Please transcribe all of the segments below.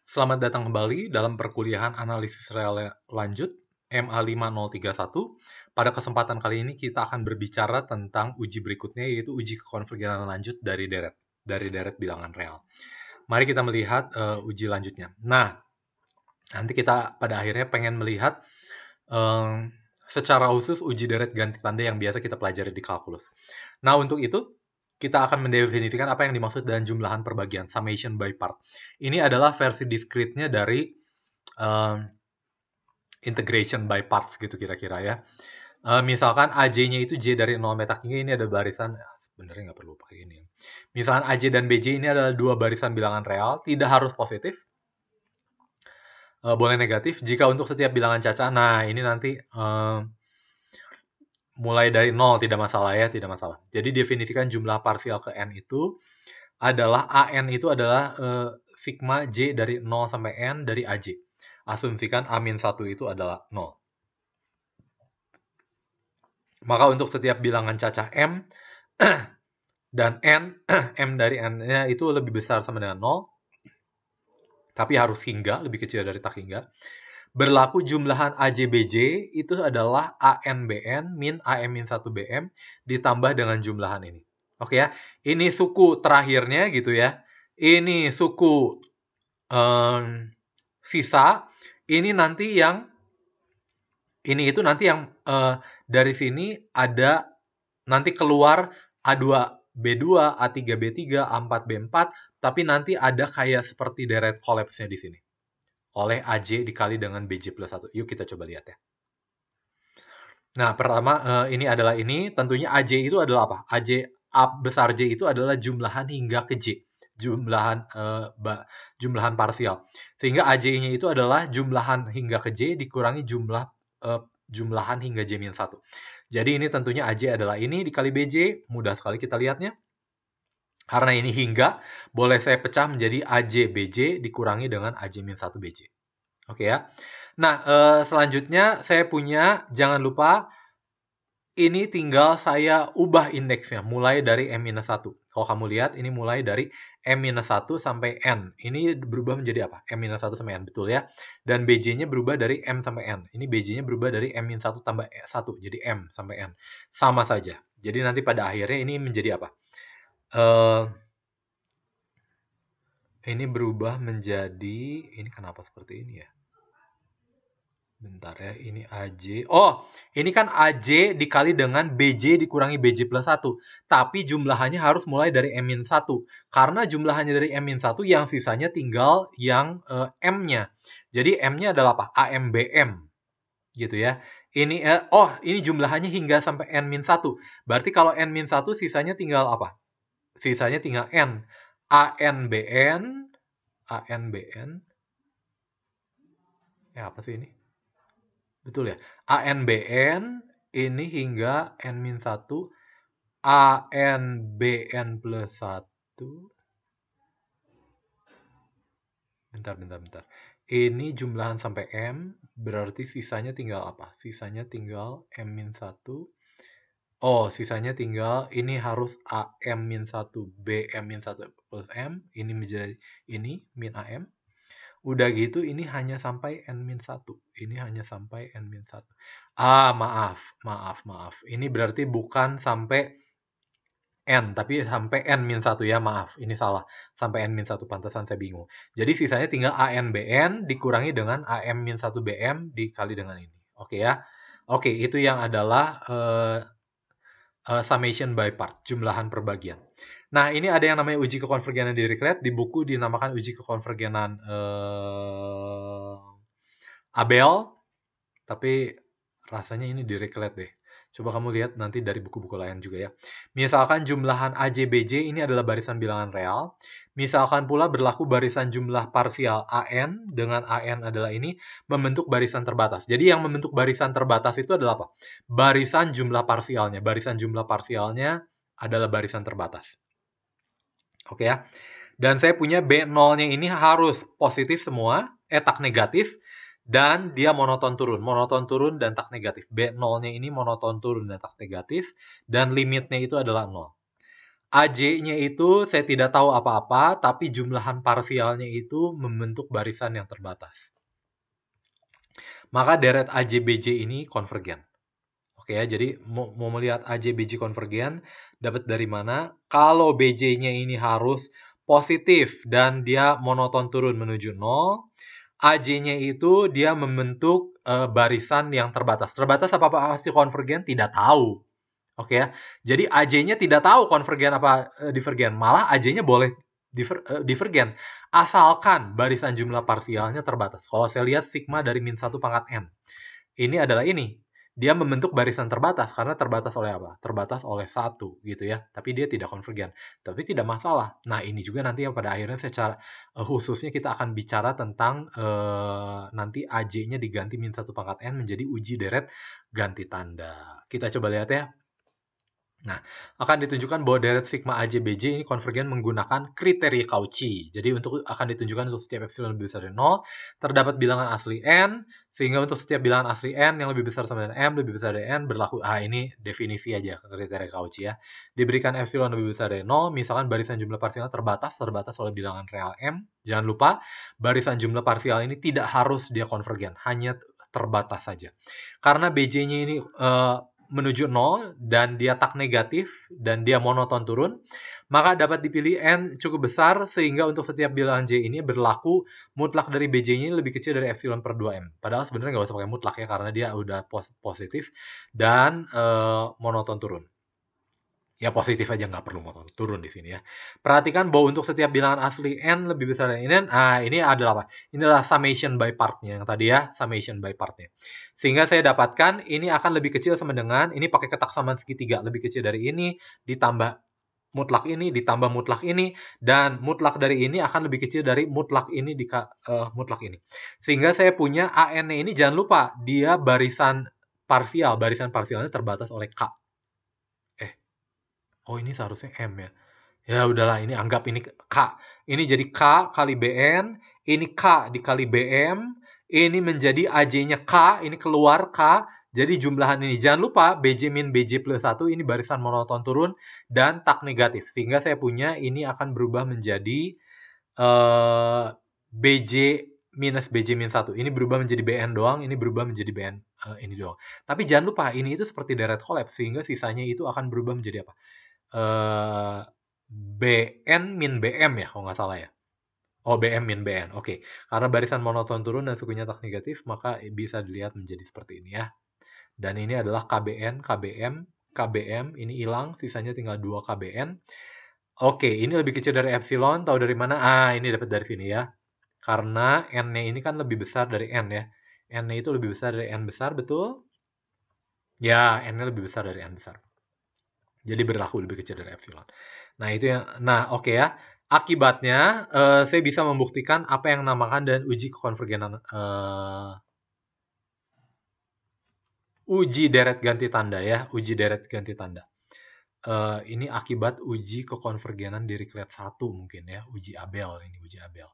Selamat datang kembali dalam perkuliahan analisis real lanjut MA5031. Pada kesempatan kali ini kita akan berbicara tentang uji berikutnya, yaitu uji kekonvergenan lanjut dari deret bilangan real. Mari kita melihat uji lanjutnya. Nah, nanti kita pada akhirnya pengen melihat secara khusus uji deret ganti tanda yang biasa kita pelajari di kalkulus. Nah, untuk itu kita akan mendefinisikan apa yang dimaksud dengan jumlahan perbagian, summation by part. Ini adalah versi discrete-nya dari integration by parts gitu kira-kira ya. Misalkan AJ-nya itu J dari 0 sampai hingga ini ada barisan, sebenarnya nggak perlu pakai ini. Misalkan AJ dan BJ ini adalah dua barisan bilangan real, tidak harus positif, boleh negatif. Jika untuk setiap bilangan caca, nah ini nanti mulai dari 0 tidak masalah ya, tidak masalah. Jadi definisikan jumlah parsial ke N itu adalah AN itu adalah sigma J dari 0 sampai N dari AJ. Asumsikan A-1 itu adalah 0. Maka untuk setiap bilangan cacah M dan N, M dari N-nya itu lebih besar sama dengan 0, tapi harus hingga, lebih kecil dari tak hingga. Berlaku jumlahan AJ-BJ itu adalah AN-BN min AM-1BM ditambah dengan jumlahan ini. Oke ya, ini suku terakhirnya gitu ya. Ini suku sisa, ini nanti yang dari sini ada nanti keluar A2B2, A3B3, A4B4, tapi nanti ada kayak seperti deret collapse-nya di sini. Oleh AJ dikali dengan BJ plus 1. Yuk kita coba lihat ya. Nah, pertama ini adalah ini. Tentunya AJ itu adalah apa? AJ A besar J itu adalah jumlahan hingga ke J. Jumlahan parsial. Sehingga AJ-nya itu adalah jumlahan hingga ke J dikurangi jumlahan hingga J-1. Jadi ini tentunya AJ adalah ini dikali BJ. Mudah sekali kita lihatnya. Karena ini hingga, boleh saya pecah menjadi AJ BJ dikurangi dengan AJ-1 BJ. Oke ya. Nah, selanjutnya saya punya, jangan lupa, ini tinggal saya ubah indeksnya, mulai dari M-1. Kalau kamu lihat, ini mulai dari M-1 sampai N. Ini berubah menjadi apa? M-1 sampai N, betul ya. Dan BJ-nya berubah dari M sampai N. Ini BJ-nya berubah dari M-1 tambah 1, jadi M sampai N. Sama saja. Jadi nanti pada akhirnya ini menjadi apa? Ini berubah menjadi, ini kenapa seperti ini ya? Bentar ya, ini AJ. Oh, ini kan AJ dikali dengan BJ dikurangi BJ plus 1. Tapi jumlahannya harus mulai dari M-1. Karena jumlahannya dari M-1, yang sisanya tinggal yang M-nya. Jadi M-nya adalah apa? AMBM. Gitu ya. Ini ini jumlahannya hingga sampai N-1. Berarti kalau N-1 sisanya tinggal apa? Sisanya tinggal N. ANBN. Ya, apa sih ini? Betul ya? ANBN ini hingga N-1, ANBN plus 1. Bentar. Ini jumlahan sampai M, berarti sisanya tinggal apa? Sisanya tinggal M-1. Oh, sisanya tinggal, ini harus AM-1, BM-1 plus M. Ini menjadi ini, min AM. Udah gitu ini hanya sampai N-1. Ini hanya sampai N-1. Maaf. Ini berarti bukan sampai N, tapi sampai N-1 ya, maaf. Ini salah. Sampai N-1, pantesan saya bingung. Jadi sisanya tinggal ANBN dikurangi dengan AM-1BM dikali dengan ini. Oke ya. Oke, itu yang adalah summation by part, jumlahan perbagian. Nah, ini ada yang namanya uji kekonvergenan Dirichlet. Di buku dinamakan uji kekonvergenan Abel. Tapi rasanya ini Dirichlet deh. Coba kamu lihat nanti dari buku-buku lain juga ya. Misalkan jumlahan AJ-BJ ini adalah barisan bilangan real. Misalkan pula berlaku barisan jumlah parsial AN dengan AN adalah ini membentuk barisan terbatas. Jadi yang membentuk barisan terbatas itu adalah apa? Barisan jumlah parsialnya. Barisan jumlah parsialnya adalah barisan terbatas. Oke ya. Dan saya punya B0-nya ini harus positif semua, tak negatif. Dan dia monoton turun dan tak negatif. B0-nya ini monoton turun dan tak negatif, dan limitnya itu adalah 0. AJ-nya itu saya tidak tahu apa-apa, tapi jumlahan parsialnya itu membentuk barisan yang terbatas. Maka deret AJ-BJ ini konvergen. Oke ya, jadi mau melihat AJ-BJ konvergen, dapat dari mana? Kalau BJ-nya ini harus positif dan dia monoton turun menuju 0, AJ-nya itu dia membentuk barisan yang terbatas. Terbatas apa pasti konvergen? Tidak tahu. Oke ya. Jadi AJ-nya tidak tahu konvergen apa divergen. Malah AJ-nya boleh divergen. Asalkan barisan jumlah parsialnya terbatas. Kalau saya lihat sigma dari min 1 pangkat n. Ini adalah ini. Dia membentuk barisan terbatas karena terbatas oleh apa? Terbatas oleh 1 gitu ya. Tapi dia tidak konvergen. Tapi tidak masalah. Nah, ini juga nanti yang pada akhirnya secara khususnya kita akan bicara tentang nanti AJ-nya diganti min 1 pangkat n menjadi uji deret ganti tanda. Kita coba lihat ya. Nah, akan ditunjukkan bahwa deret sigma AJ/BJ ini konvergen menggunakan kriteria Cauchy. Jadi akan ditunjukkan untuk setiap epsilon lebih besar dari 0, terdapat bilangan asli n, sehingga untuk setiap bilangan asli n yang lebih besar sama dengan m, lebih besar dari n, berlaku, ini definisi aja kriteria Cauchy ya. Diberikan epsilon lebih besar dari 0, misalkan barisan jumlah parsial terbatas oleh bilangan real m. Jangan lupa, barisan jumlah parsial ini tidak harus dia konvergen, hanya terbatas saja. Karena BJ-nya ini menuju 0 dan dia tak negatif dan dia monoton turun, maka dapat dipilih n cukup besar sehingga untuk setiap bilangan j ini berlaku mutlak dari bj-nya lebih kecil dari epsilon per 2m. Padahal sebenarnya nggak usah pakai mutlak ya karena dia udah positif dan monoton turun. Ya positif aja, nggak perlu monoton turun di sini ya. Perhatikan bahwa untuk setiap bilangan asli n lebih besar dari n, ini adalah apa? Ini adalah summation by part-nya yang tadi ya, summation by part-nya. Sehingga saya dapatkan ini akan lebih kecil sama dengan, ini pakai ketak samaan segitiga, lebih kecil dari ini, ditambah mutlak ini, ditambah mutlak ini, dan mutlak dari ini akan lebih kecil dari mutlak ini mutlak ini. Sehingga saya punya AN-nya ini jangan lupa, dia barisan parsialnya terbatas oleh K. Oh, ini seharusnya M ya. Ya udahlah, ini anggap ini K. Ini jadi K kali BN, ini K dikali BM, ini menjadi AJ-nya K, ini keluar K, jadi jumlahan ini. Jangan lupa, BJ min BJ plus 1, ini barisan monoton turun, dan tak negatif. Sehingga saya punya, ini akan berubah menjadi BJ minus BJ min 1. Ini berubah menjadi BN doang, ini berubah menjadi BN ini doang. Tapi jangan lupa, ini itu seperti deret collapse, sehingga sisanya itu akan berubah menjadi apa? BN min BM ya, kalau nggak salah ya. Oh, BM min BN. Oke. Karena barisan monoton turun dan sukunya tak negatif, maka bisa dilihat menjadi seperti ini ya. Dan ini adalah KBN, KBM, KBM, ini hilang, sisanya tinggal 2 KBN. Oke, ini lebih kecil dari epsilon, tahu dari mana? Ini dapat dari sini ya. Karena N-nya ini kan lebih besar dari N ya. N-nya itu lebih besar dari N besar, betul? Ya, N-nya lebih besar dari N besar. Jadi berlaku lebih kecil dari epsilon. Nah, itu yang oke ya. Akibatnya saya bisa membuktikan apa yang namakan dan uji kekonvergenan uji deret ganti tanda ya, uji deret ganti tanda. Ini akibat uji kekonvergenan Dirichlet 1 mungkin ya, uji Abel ini, uji Abel.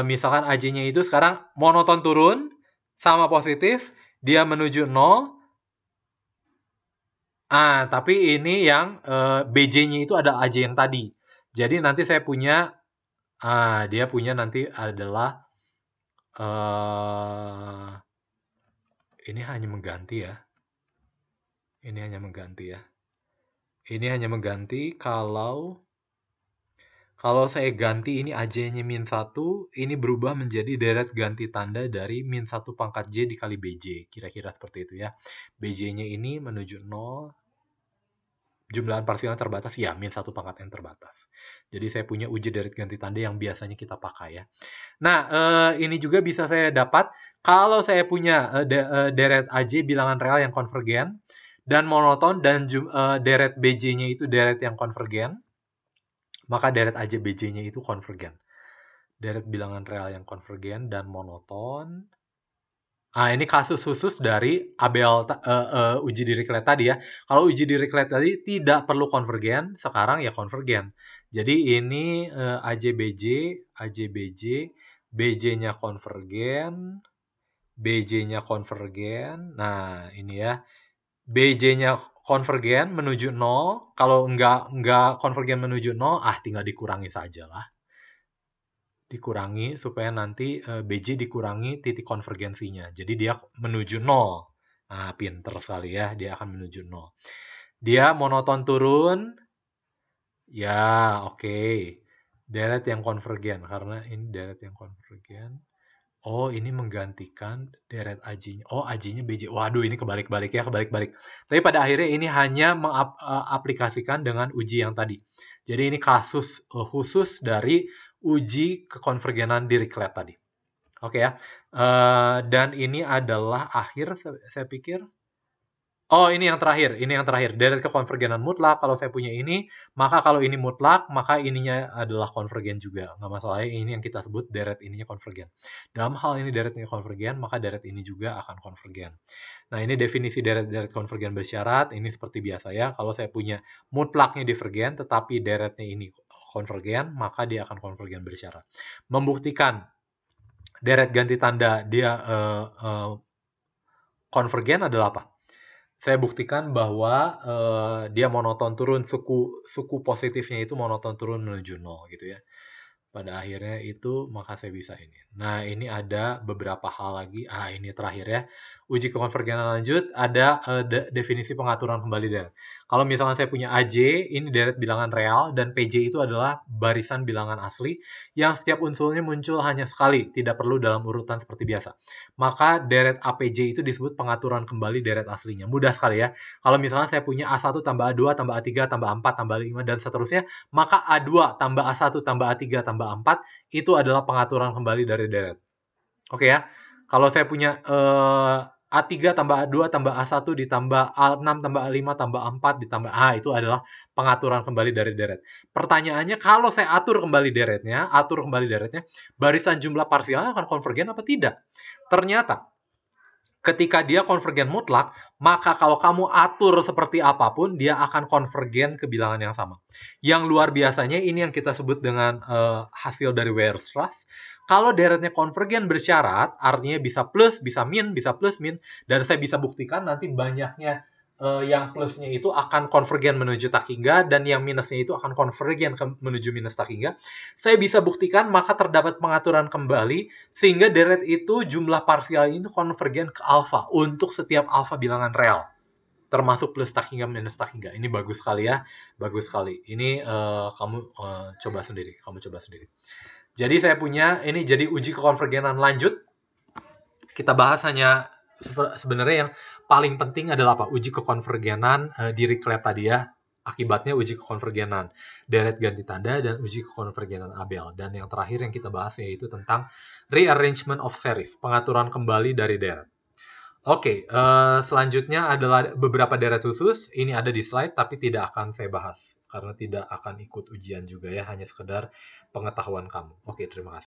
Misalkan AJ-nya itu sekarang monoton turun sama positif, dia menuju 0. Tapi ini yang BJ-nya itu ada AJ yang tadi. Jadi nanti saya punya, dia punya nanti adalah ini hanya mengganti ya. Ini hanya mengganti ya. Ini hanya mengganti kalau saya ganti ini AJ-nya min 1, ini berubah menjadi deret ganti tanda dari min 1 pangkat J dikali BJ. Kira-kira seperti itu ya. BJ-nya ini menuju 0. Jumlahan parsialnya terbatas, ya min 1 pangkat N terbatas. Jadi saya punya uji deret ganti tanda yang biasanya kita pakai ya. Nah, ini juga bisa saya dapat kalau saya punya deret AJ bilangan real yang konvergen dan monoton dan deret BJ-nya itu deret yang konvergen, maka deret AJ BJ-nya itu konvergen. Deret bilangan real yang konvergen dan monoton. Ini kasus khusus dari Abel uji Dirichlet tadi ya. Kalau uji Dirichlet tadi tidak perlu konvergen, sekarang ya konvergen. Jadi ini AJ-BJ, AJ-BJ, BJ-nya konvergen, BJ-nya konvergen. Nah, ini ya. BJ-nya konvergen menuju 0. Kalau nggak konvergen menuju 0, tinggal dikurangi saja lah. Dikurangi supaya nanti BJ dikurangi titik konvergensinya. Jadi dia menuju 0. Nah, pinter sekali ya, dia akan menuju 0. Dia monoton turun. Ya, oke. Deret yang konvergen, karena ini deret yang konvergen. Oh, ini menggantikan deret AJ-nya. Oh, AJ-nya BJ. Waduh, ini kebalik-balik ya, kebalik-balik. Tapi pada akhirnya ini hanya mengaplikasikan dengan uji yang tadi. Jadi ini kasus khusus dari uji kekonvergenan Dirichlet tadi. Oke ya. Dan ini adalah akhir, saya pikir. Oh, ini yang terakhir. Ini yang terakhir. Deret kekonvergenan mutlak. Kalau saya punya ini, maka kalau ini mutlak, maka ininya adalah konvergen juga. Nggak masalah, ini yang kita sebut deret ininya konvergen. Dalam hal ini deretnya konvergen, maka deret ini juga akan konvergen. Nah, ini definisi deret konvergen bersyarat. Ini seperti biasa ya. Kalau saya punya mutlaknya divergen, tetapi deretnya ini konvergen, maka dia akan konvergen bersyarat. Membuktikan deret ganti tanda dia konvergen adalah apa? Saya buktikan bahwa dia monoton turun, suku positifnya itu monoton turun menuju 0 gitu ya. Pada akhirnya itu maka saya bisa ini. Nah, ini ada beberapa hal lagi. Ini terakhir ya. Uji kekonvergenan lanjut, ada definisi pengaturan kembali deret. Kalau misalnya saya punya AJ, ini deret bilangan real, dan PJ itu adalah barisan bilangan asli, yang setiap unsurnya muncul hanya sekali, tidak perlu dalam urutan seperti biasa. Maka deret APJ itu disebut pengaturan kembali deret aslinya. Mudah sekali ya. Kalau misalnya saya punya A1 tambah A2 tambah A3 tambah A4 tambah A5 dan seterusnya, maka A2 tambah A1 tambah A3 tambah A4 itu adalah pengaturan kembali dari deret. Oke ya. Kalau saya punya A3 tambah A2 tambah A1 ditambah A6 tambah A5 tambah A4 ditambah itu adalah pengaturan kembali dari deret. Pertanyaannya, kalau saya atur kembali deretnya, barisan jumlah parsialnya akan konvergen apa tidak? Ternyata ketika dia konvergen mutlak, maka kalau kamu atur seperti apapun, dia akan konvergen ke bilangan yang sama. Yang luar biasanya, ini yang kita sebut dengan hasil dari Weierstrass. Kalau deretnya konvergen bersyarat, artinya bisa plus, bisa min, bisa plus, min. Dan saya bisa buktikan nanti banyaknya yang plusnya itu akan konvergen menuju tak hingga, dan yang minusnya itu akan konvergen menuju minus tak hingga. Saya bisa buktikan maka terdapat pengaturan kembali, sehingga deret itu jumlah parsial itu konvergen ke alfa untuk setiap alfa bilangan real. Termasuk plus tak hingga, minus tak hingga. Ini bagus sekali ya, bagus sekali. Ini kamu coba sendiri, Jadi saya punya, ini jadi uji kekonvergenan lanjut. Kita bahas hanya sebenarnya yang paling penting adalah apa? Uji kekonvergenan Dirichlet tadi ya. Akibatnya uji kekonvergenan deret ganti tanda dan uji kekonvergenan Abel. Dan yang terakhir yang kita bahas yaitu tentang rearrangement of series, pengaturan kembali dari deret. Oke, selanjutnya adalah beberapa deret khusus. Ini ada di slide, tapi tidak akan saya bahas. Karena tidak akan ikut ujian juga ya, hanya sekedar pengetahuan kamu. Oke, terima kasih.